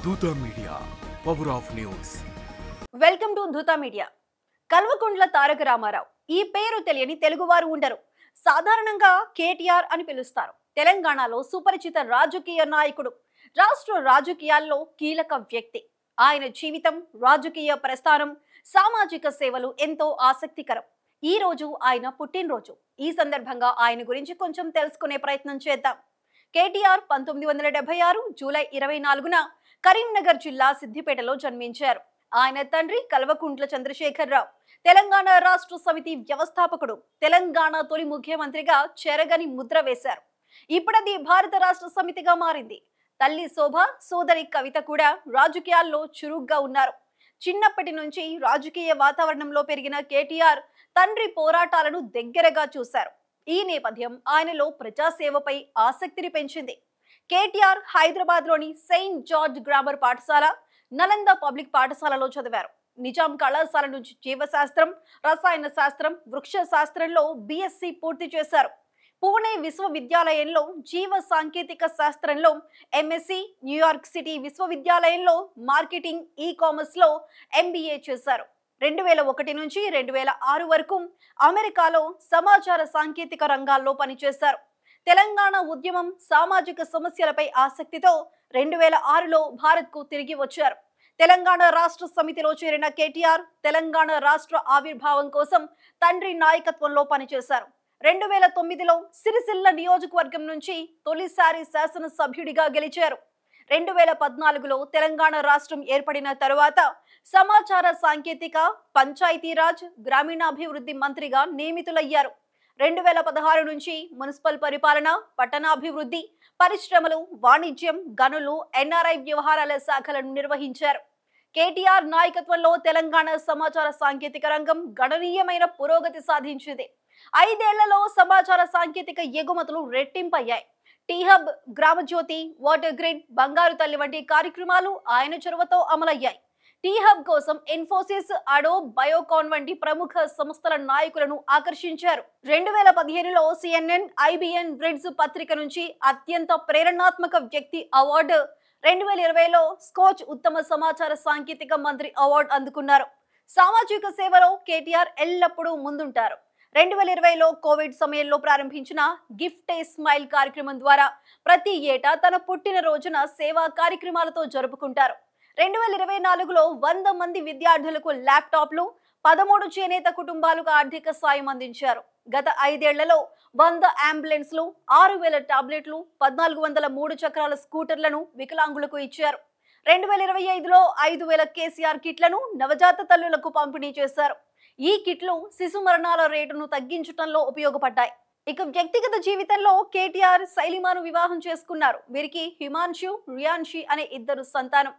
దూత media power of news. Welcome to దూత media. Kalvakuntla Taraka Ramarao ఈ పేరు తెలియని తెలుగువారు ఉండరు. సాధారణంగా కేటీఆర్ అని పిలుస్తారు. తెలంగాణలో సుపరిచిత రాజకీయ నాయకుడు, రాష్ట్ర రాజకీయాల్లో కీలక వ్యక్తి. ఆయన జీవితం, రాజకీయ ప్రస్థానం, సామాజిక సేవలు ఎంతో ఆసక్తికరం. ఈ రోజు ఆయన పుట్టినరోజు. ఈ సందర్భంగా ఆయన గురించి కొంచెం తెలుసుకునే ప్రయత్నం చేద్దాం. కేటీఆర్ 1976 జూలై 24న కరీంనగర్ జిల్లా సిద్దిపేటలో జన్మించారు. ఆయన తండ్రి కల్వకుంట్ల చంద్రశేఖరరావు తెలంగాణ రాష్ట్ర సమితి వ్యవస్థాపకుడు. తెలంగాణ తొలి ముఖ్యమంత్రిగా చెరగని ముద్ర వేశారు. ఇప్పుడది భారత రాష్ట్ర సమితిగా మారింది. తల్లి శోభ, సోదరి కవిత కూడా రాజకీయాల్లో చురుగ్గా ఉన్నారు. చిన్నప్పటి నుంచి రాజకీయ వాతావరణంలో పెరిగిన కేటీఆర్ తండ్రి పోరాటాలను దగ్గరగా చూశారు. ఈ నేపథ్యం ఆయనలో ప్రజాసేవపై ఆసక్తిని పెంచింది. కేటీఆర్ హైదరాబాద్ లోని సెయింట్ జార్జ్ గ్రామర్ పాఠశాల, నలంద పబ్లిక్ పాఠశాలలో చదివారు. నిజాం కళాశాల నుంచి జీవశాస్త్రం, రసాయన శాస్త్రం, వృక్ష శాస్త్రంలో బిఎస్సి పూర్తి చేశారు. పూణే విశ్వవిద్యాలయంలో జీవ సాంకేతిక శాస్త్రంలో ఎంఎస్సి, న్యూయార్క్ సిటీ విశ్వవిద్యాలయంలో మార్కెటింగ్, ఈ కామర్స్ లో ఎంబీఏ చేశారు. 2001 నుంచి 2006 వరకు అమెరికాలో సమాచార సాంకేతిక రంగాల్లో పనిచేశారు. తెలంగాణ ఉద్యమం, సామాజిక సమస్యలపై ఆసక్తితో 2006లో భారత్కు తిరిగి వచ్చారు. తెలంగాణ రాష్ట్ర సమితిలో చేరిన కేటీఆర్ తెలంగాణ రాష్ట్ర ఆవిర్భావం కోసం తండ్రి నాయకత్వంలో పనిచేశారు. 2009లో సిరిసిల్ల నియోజకవర్గం నుంచి తొలిసారి శాసనసభ్యుడిగా గెలిచారు. 2014లో తెలంగాణ రాష్ట్రం ఏర్పడిన తరువాత సమాచార సాంకేతిక, పంచాయతీరాజ్, గ్రామీణాభివృద్ధి మంత్రిగా నియమితులయ్యారు. 2016 నుంచి మున్సిపల్ పరిపాలన, పట్టణాభివృద్ధి, పరిశ్రమలు, వాణిజ్యం, గనులు, ఎన్ఆర్ఐ వ్యవహారాల శాఖలను నిర్వహించారు. కేటీఆర్ నాయకత్వంలో తెలంగాణ సమాచార సాంకేతిక రంగం గణనీయమైన పురోగతి సాధించింది. 5 ఏళ్లలో సమాచార సాంకేతిక ఎగుమతులు రెట్టింపయ్యాయి. టీహబ్, గ్రామజ్యోతి, వాటర్ గ్రిడ్, బంగారు తల్లి వంటి కార్యక్రమాలు ఆయన చొరవతో అమలయ్యాయి. టీహబ్ కోసం ఇన్ఫోసిస్, అడోబ్, బయోకాన్ వంటి ప్రముఖ సంస్థల నాయకులను ఆకర్షించారు. 2015లో సిఎన్ఎన్, ఐబిఎన్ బ్రిడ్స్ పత్రిక నుంచి అత్యంత ప్రేరణాత్మక వ్యక్తి అవార్డు, 2020లో స్కోచ్ ఉత్తమ సమాచార సాంకేతిక మంత్రి అవార్డు అందుకున్నారు. సామాజిక సేవలో కేటీఆర్ ఎల్లప్పుడూ ముందుంటారు. 2020లో కోవిడ్ సమయంలో ప్రారంభించిన గిఫ్ట్ ఏ స్మైల్ కార్యక్రమం ద్వారా ప్రతి ఏటా తన పుట్టినరోజున సేవా కార్యక్రమాలతో జరుపుకుంటారు. 2024లో 100 మంది విద్యార్థులకు ల్యాప్టాప్లు, 13 చేనేత కుటుంబాలకు ఆర్థిక సాయం అందించారు. గత 5 ఏళ్లలో 100 అంబులెన్స్లు, 6000 టాబ్లెట్లు, 1400 3 చక్రాల స్కూటర్లను వికలాంగులకు ఇచ్చారు. 2025లో 5000 కేసీఆర్ కిట్లను నవజాత తల్లులకు పంపిణీ చేశారు. ఈ కిట్లు శిశు మరణాల రేటును తగ్గించడంలో ఉపయోగపడ్డాయి. ఇక వ్యక్తిగత జీవితంలో కేటీఆర్ శైలిమాను వివాహం చేసుకున్నారు. వీరికి హిమాన్షు, రియాన్షి అనే 2 సంతానం.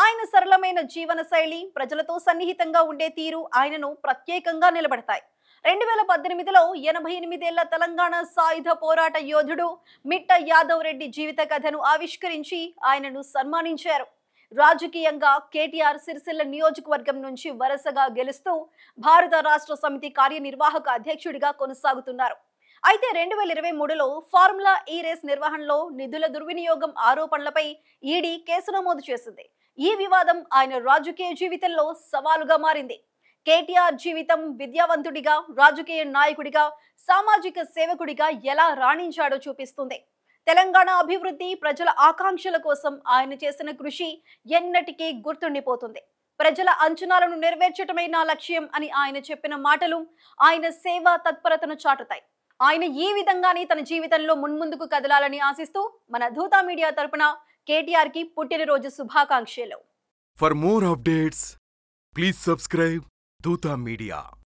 ఆయన సరళమైన జీవన శైలి, ప్రజలతో సన్నిహితంగా ఉండే తీరు ఆయనను ప్రత్యేకంగా నిలబడతాయి. 2018లో 88 ఏళ్ల తెలంగాణ సాయుధ పోరాట యోధుడు మిట్ట యాదవ్ రెడ్డి జీవిత కథను ఆవిష్కరించి ఆయనను సన్మానించారు. రాజకీయంగా కేటీఆర్ సిరిసిల్ల నియోజకవర్గం నుంచి వరుసగా గెలుస్తూ భారత రాష్ట్ర సమితి కార్యనిర్వాహక అధ్యక్షుడిగా కొనసాగుతున్నారు. అయితే 2023లో ఫార్ములా ఈ రేస్ నిర్వహణలో నిధుల దుర్వినియోగం ఆరోపణలపై ఈడీ కేసు నమోదు చేసింది. ఈ వివాదం ఆయన రాజకీయ జీవితంలో సవాలుగా మారింది. కేటీఆర్ జీవితం విద్యావంతుడిగా, రాజకీయ నాయకుడిగా, సామాజిక సేవకుడిగా ఎలా రాణించాడో చూపిస్తుంది. తెలంగాణ అభివృద్ధి, ప్రజల ఆకాంక్షల కోసం ఆయన చేసిన కృషి ఎన్నటికీ గుర్తుండిపోతుంది. ప్రజల అంచనాలను నెరవేర్చడమే నా లక్ష్యం అని ఆయన చెప్పిన మాటలు ఆయన సేవా తత్పరతను చాటుతాయి. ఆయన ఈ విధంగానే తన జీవితంలో మున్ముందుకు కదలాలని ఆశిస్తూ మన దూత మీడియా తరపున కేటీఆర్ కి పుట్టినరోజు శుభాకాంక్షలు. For more updates please subscribe దూత మీడియా.